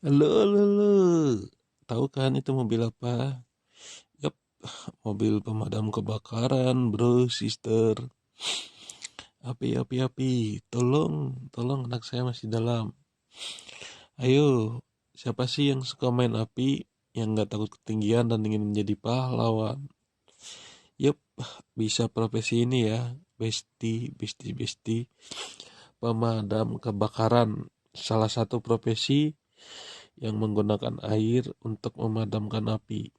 Halo, halo, halo. Tahu kan itu mobil apa? Yap, mobil pemadam kebakaran, bro, sister. Api, api, api. Tolong, tolong anak saya masih dalam. Ayo, siapa sih yang suka main api, yang nggak takut ketinggian dan ingin menjadi pahlawan? Yap, bisa profesi ini ya. Besti, besti, besti. Pemadam kebakaran. Salah satu profesi yang menggunakan air untuk memadamkan api.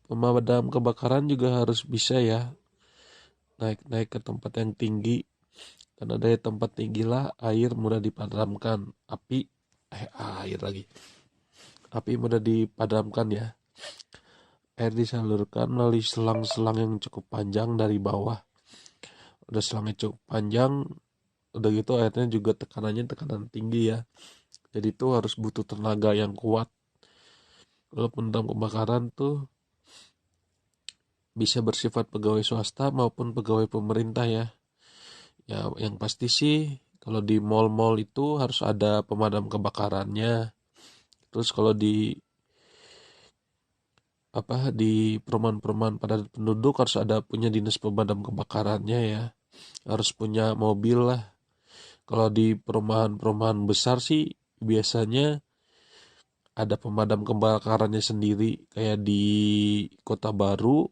Pemadam kebakaran juga harus bisa ya naik-naik ke tempat yang tinggi, karena dari tempat tinggi lah air mudah dipadamkan. Air lagi. Api mudah dipadamkan ya. Air disalurkan melalui selang-selang yang cukup panjang dari bawah. Udah selangnya cukup panjang, udah gitu airnya juga tekanannya tekanan tinggi ya. Jadi itu harus butuh tenaga yang kuat. Kalau pemadam kebakaran tuh bisa bersifat pegawai swasta maupun pegawai pemerintah ya. Ya, yang pasti sih kalau di mall-mall itu harus ada pemadam kebakarannya. Terus kalau di perumahan-perumahan padat penduduk harus ada punya dinas pemadam kebakarannya ya. Harus punya mobil lah. Kalau di perumahan-perumahan besar sih biasanya ada pemadam kebakarannya sendiri. Kayak di Kota Baru,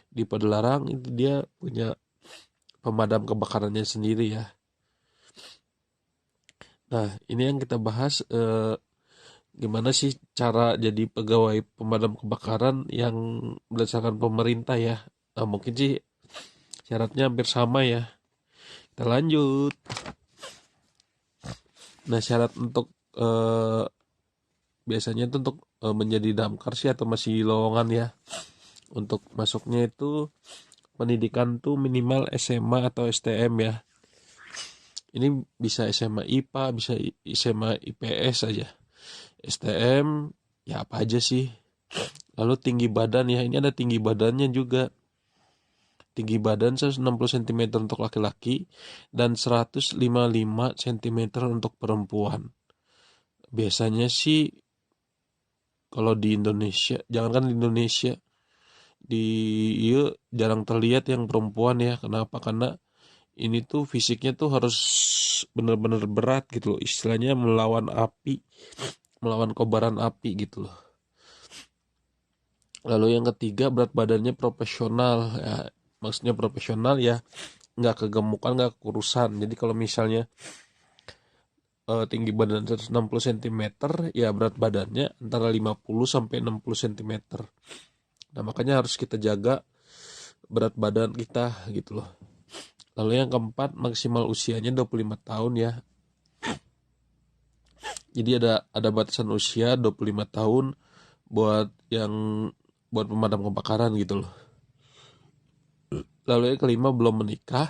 di Padalarang itu dia punya pemadam kebakarannya sendiri ya. Nah, ini yang kita bahas gimana sih cara jadi pegawai pemadam kebakaran yang berdasarkan pemerintah ya. Nah, mungkin sih syaratnya hampir sama ya. Kita lanjut. Nah, syarat untuk biasanya itu untuk menjadi damkar sih atau masih lowongan ya. Untuk masuknya itu pendidikan tuh minimal SMA atau STM ya. Ini bisa SMA IPA, bisa SMA IPS aja. STM ya apa aja sih. Lalu tinggi badan ya, ini ada tinggi badannya juga. Tinggi badan 160 cm untuk laki-laki dan 155 cm untuk perempuan. Biasanya sih kalau di Indonesia, jangankan di Indonesia, di iya jarang terlihat yang perempuan ya. Kenapa? Karena ini tuh fisiknya tuh harus bener-bener berat gitu loh. Istilahnya melawan api, melawan kobaran api gitu loh. Lalu yang ketiga berat badannya profesional ya. Maksudnya profesional ya, nggak kegemukan, nggak kekurusan. Jadi kalau misalnya tinggi badan 160 cm, ya berat badannya antara 50 sampai 60 cm. Nah, makanya harus kita jaga berat badan kita gitu loh. Lalu yang keempat, maksimal usianya 25 tahun ya. Jadi ada batasan usia 25 tahun buat yang buat pemadam kebakaran gitu loh. Lalu yang kelima, belum menikah.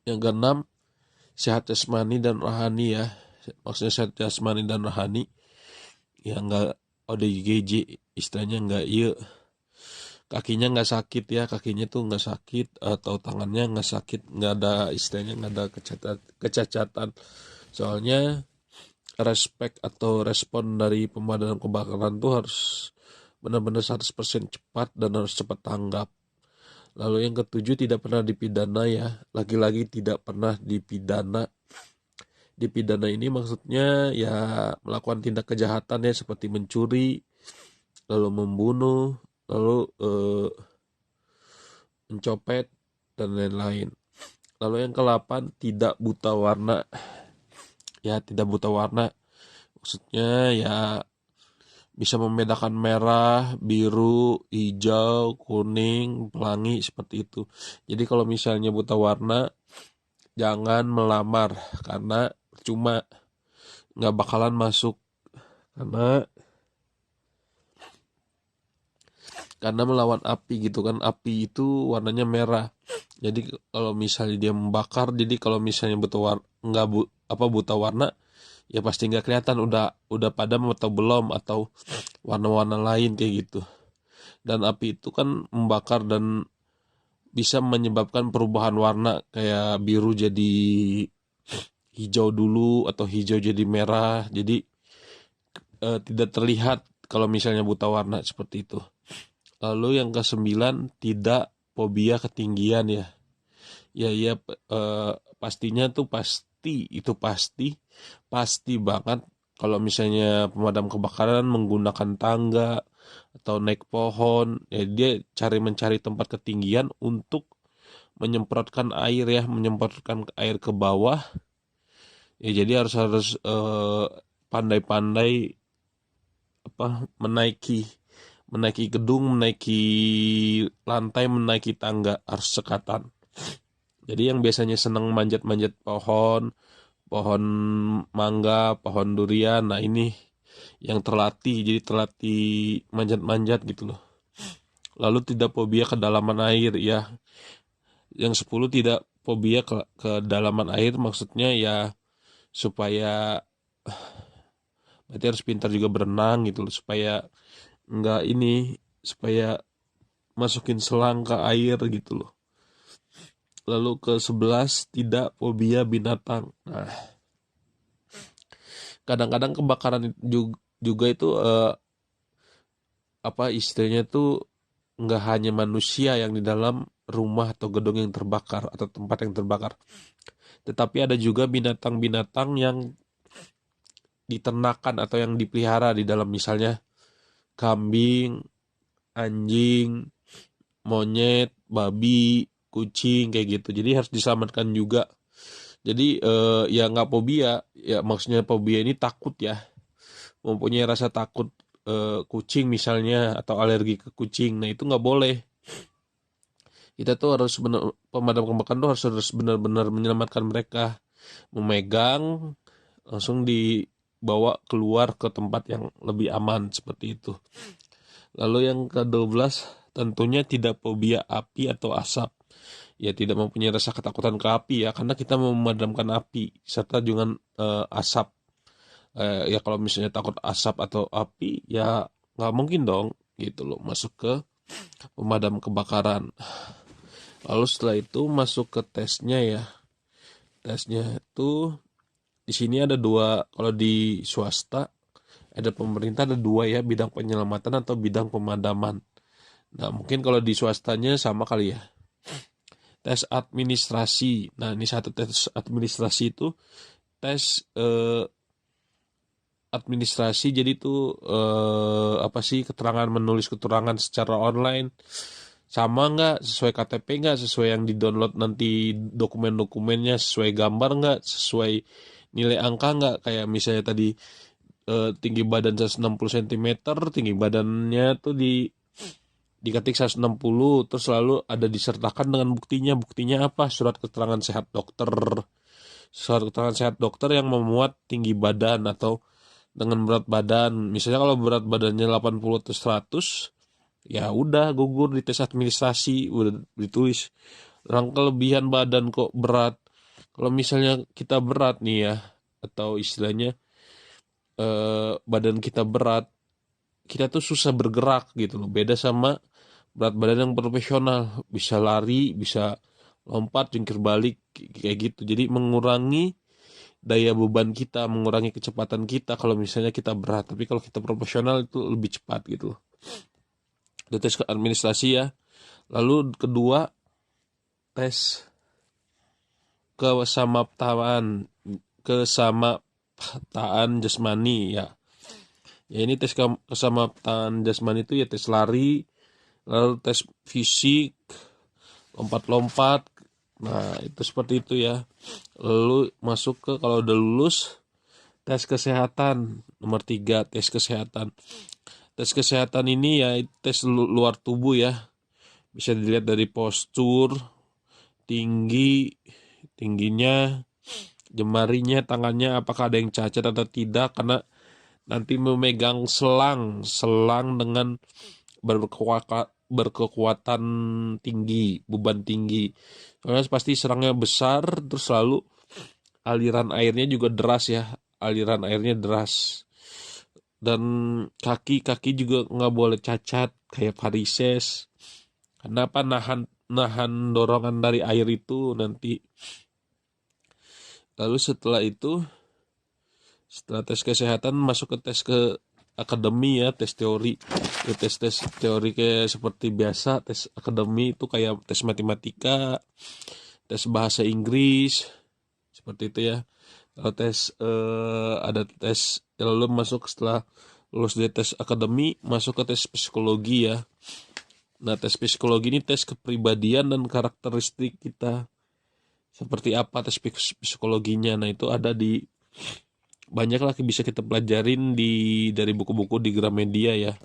Yang keenam, sehat jasmani dan rohani ya. Maksudnya sehat jasmani dan rohani ya, nggak ODGJ, istilahnya nggak iya, kakinya nggak sakit ya, kakinya tuh nggak sakit atau tangannya nggak sakit, nggak ada istilahnya, nggak ada kecacatan. Soalnya respect atau respon dari pemadam kebakaran tuh harus benar-benar 100% cepat dan harus cepat tanggap. Lalu yang ketujuh, tidak pernah dipidana ya. Lagi-lagi tidak pernah dipidana. Dipidana ini maksudnya ya melakukan tindak kejahatan ya, seperti mencuri, lalu membunuh, lalu mencopet dan lain-lain. Lalu yang ke-8, tidak buta warna. Ya, tidak buta warna. Maksudnya ya bisa membedakan merah, biru, hijau, kuning, pelangi seperti itu. Jadi kalau misalnya buta warna, jangan melamar karena cuma nggak bakalan masuk, karena melawan api gitu kan. Api itu warnanya merah. Jadi kalau misalnya dia membakar, jadi kalau misalnya buta warna, nggak buta warna, ya pasti nggak kelihatan udah padam atau belum, atau warna-warna lain kayak gitu. Dan api itu kan membakar dan bisa menyebabkan perubahan warna, kayak biru jadi hijau dulu atau hijau jadi merah, jadi tidak terlihat kalau misalnya buta warna seperti itu. Lalu yang ke-9, tidak fobia ketinggian ya. Ya, pastinya tuh pasti banget kalau misalnya pemadam kebakaran menggunakan tangga atau naik pohon, ya dia mencari tempat ketinggian untuk menyemprotkan air ke bawah. Ya jadi harus harus pandai-pandai menaiki menaiki gedung, menaiki lantai, menaiki tangga, harus sekatan. Jadi yang biasanya senang manjat-manjat pohon mangga, pohon durian, nah ini yang terlatih, jadi terlatih manjat-manjat gitu loh. Lalu tidak fobia kedalaman air ya. Yang 10, tidak fobia ke kedalaman air, maksudnya ya supaya berarti harus pintar juga berenang gitu loh, supaya masukin selang ke air gitu loh. Lalu ke-11, tidak fobia binatang. Nah, kadang-kadang kebakaran juga itu istilahnya tuh nggak hanya manusia yang di dalam rumah atau gedung yang terbakar atau tempat yang terbakar, tetapi ada juga binatang-binatang yang diternakan atau yang dipelihara di dalam, misalnya kambing, anjing, monyet, babi, kucing kayak gitu. Jadi harus diselamatkan juga. Jadi ya nggak fobia, ya maksudnya fobia ini takut ya, mempunyai rasa takut kucing misalnya atau alergi ke kucing. Nah itu nggak boleh. Kita tuh pemadam kebakaran tuh harus benar-benar menyelamatkan mereka, memegang langsung dibawa keluar ke tempat yang lebih aman seperti itu. Lalu yang ke-12, tentunya tidak fobia api atau asap. Ya tidak mempunyai rasa ketakutan ke api ya, karena kita memadamkan api serta juga asap. Ya kalau misalnya takut asap atau api ya nggak mungkin dong gitu loh masuk ke pemadam kebakaran. Lalu setelah itu masuk ke tesnya ya. Tesnya itu di sini ada dua. Kalau di swasta ada pemerintah ada dua ya, bidang penyelamatan atau bidang pemadaman. Nah mungkin kalau di swastanya sama kali ya. Tes administrasi. Nah ini satu tes administrasi itu tes administrasi, jadi itu menulis keterangan secara online. Sama nggak sesuai KTP, nggak sesuai yang di download nanti dokumen-dokumennya, sesuai gambar nggak, sesuai nilai angka nggak, kayak misalnya tadi tinggi badan 160 cm, tinggi badannya tuh diketik 160, terus selalu ada disertakan dengan buktinya apa, surat keterangan sehat dokter yang memuat tinggi badan atau dengan berat badan. Misalnya kalau berat badannya 80 atau 100, ya udah gugur di tes administrasi, udah ditulis orang kelebihan badan kok berat. Kalau misalnya kita berat nih ya, atau istilahnya badan kita berat, kita tuh susah bergerak gitu loh. Beda sama berat badan yang profesional, bisa lari, bisa lompat, jungkir balik kayak gitu. Jadi mengurangi daya beban kita, mengurangi kecepatan kita kalau misalnya kita berat. Tapi kalau kita profesional itu lebih cepat gitu loh. Itu tes ke administrasi ya. Lalu kedua, tes kesamaptaan kesamaptaan jasmani ya. Ya ini tes kesamaptaan jasmani itu ya tes lari, lalu tes fisik, lompat-lompat. Nah itu seperti itu ya. Lalu masuk ke, kalau udah lulus, tes kesehatan. Nomor 3, tes kesehatan. Tes kesehatan ini ya tes luar tubuh ya. Bisa dilihat dari postur, tingginya, jemarinya, tangannya apakah ada yang cacat atau tidak, karena nanti memegang selang dengan berkekuatan tinggi, beban tinggi. Karena pasti serangnya besar, terus selalu aliran airnya juga deras ya, dan kaki juga nggak boleh cacat kayak varises. Kenapa? Nahan dorongan dari air itu nanti Lalu setelah tes kesehatan masuk ke tes ke akademi ya, tes teori ya, tes teori kayak seperti biasa. Tes akademi itu kayak tes matematika, tes bahasa Inggris seperti itu ya. Kalau ada tes lalu masuk setelah lulus dari tes akademi masuk ke tes psikologi ya. Nah, tes psikologi ini tes kepribadian dan karakteristik kita seperti apa tes psikologinya. Nah, itu ada di banyak lah bisa kita pelajarin dari buku-buku di Gramedia ya.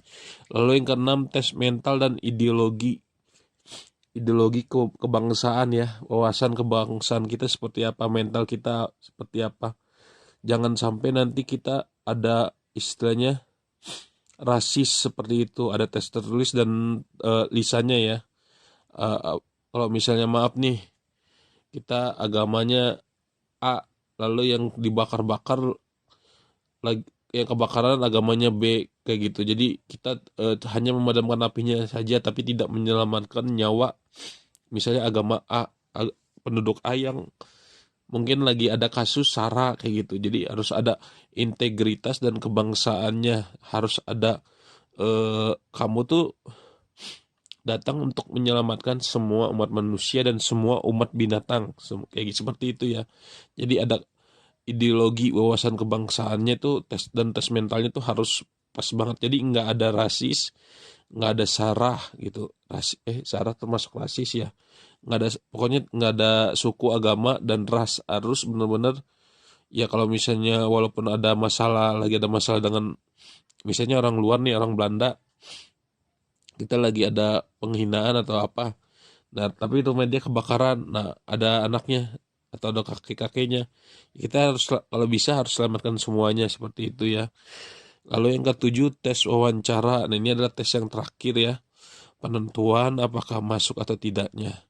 Lalu yang keenam tes mental dan ideologi kebangsaan ya, wawasan kebangsaan kita seperti apa, mental kita seperti apa. Jangan sampai nanti kita ada istilahnya rasis seperti itu. Ada tes tertulis dan lisannya ya. Kalau misalnya maaf nih, kita agamanya A, lalu yang dibakar-bakar lagi, yang kebakaran agamanya B kayak gitu. Jadi kita hanya memadamkan apinya saja tapi tidak menyelamatkan nyawa. Misalnya agama penduduk A yang mungkin lagi ada kasus SARA kayak gitu. Jadi harus ada integritas dan kebangsaannya, harus ada kamu tuh datang untuk menyelamatkan semua umat manusia dan semua umat binatang kayak gitu, seperti itu ya. Jadi ada ideologi wawasan kebangsaannya tuh tes mentalnya tuh harus pas banget. Jadi nggak ada rasis, nggak ada sarah gitu. Sarah termasuk rasis ya. Nggak ada, pokoknya nggak ada suku, agama dan ras. Harus benar-benar ya. Kalau misalnya walaupun lagi ada masalah dengan misalnya orang luar nih, orang Belanda, kita lagi ada penghinaan atau apa. Nah, tapi rumah dia kebakaran. Nah, ada anaknya atau ada kakek-kakeknya. Kita harus, kalau bisa harus selamatkan semuanya seperti itu ya. Lalu yang ketujuh tes wawancara. Nah, ini adalah tes yang terakhir ya. Penentuan apakah masuk atau tidaknya.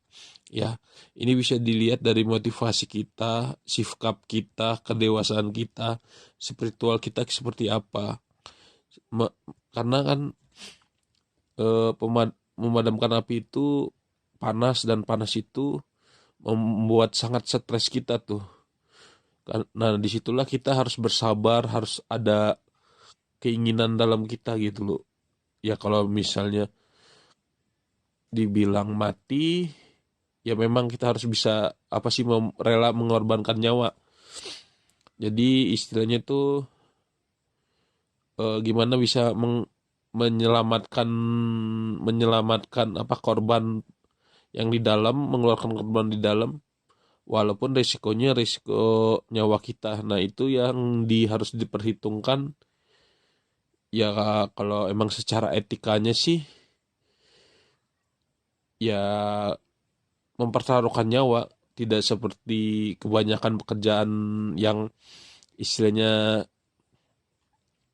Ya, ini bisa dilihat dari motivasi kita, sikap kita, kedewasaan kita, spiritual kita seperti apa. Karena kan memadamkan api itu panas, dan panas itu membuat sangat stres kita tuh. Nah, disitulah kita harus bersabar, harus ada keinginan dalam kita gitu loh. Ya kalau misalnya dibilang mati, ya memang kita harus bisa apa sih, rela mengorbankan nyawa. Jadi istilahnya tuh gimana bisa menyelamatkan apa korban yang di dalam, mengeluarkan korban di dalam, walaupun risikonya risiko nyawa kita. Nah, itu yang harus diperhitungkan ya. Kalau emang secara etikanya sih ya mempertaruhkan nyawa, tidak seperti kebanyakan pekerjaan yang istilahnya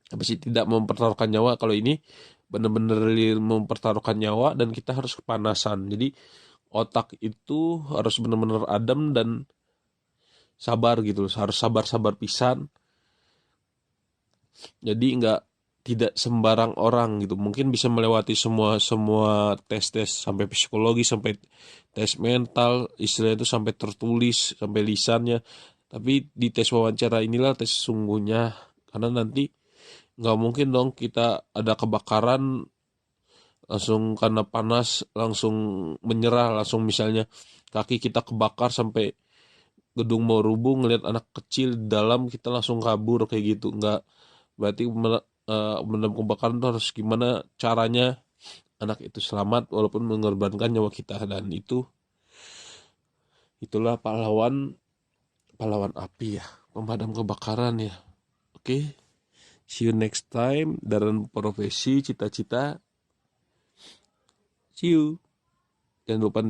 apa sih, tidak mempertaruhkan nyawa. Kalau ini benar-benar mempertaruhkan nyawa dan kita harus kepanasan. Jadi otak itu harus benar-benar adem dan sabar gitu, harus sabar-sabar pisan. Jadi tidak sembarang orang gitu mungkin bisa melewati semua semua tes sampai psikologi, sampai tes mental, istilahnya itu sampai tertulis, sampai lisannya. Tapi di tes wawancara inilah tes sungguhnya, karena nanti nggak mungkin dong kita ada kebakaran langsung karena panas langsung menyerah, langsung misalnya kaki kita kebakar sampai gedung mau rubuh, ngeliat anak kecil di dalam kita langsung kabur kayak gitu. Nggak, berarti pemadam kebakaran itu harus gimana caranya anak itu selamat walaupun mengorbankan nyawa kita. Dan itulah pahlawan pahlawan api ya, pemadam kebakaran ya. Oke, see you next time. Dalam profesi cita-cita, see you. Jangan lupa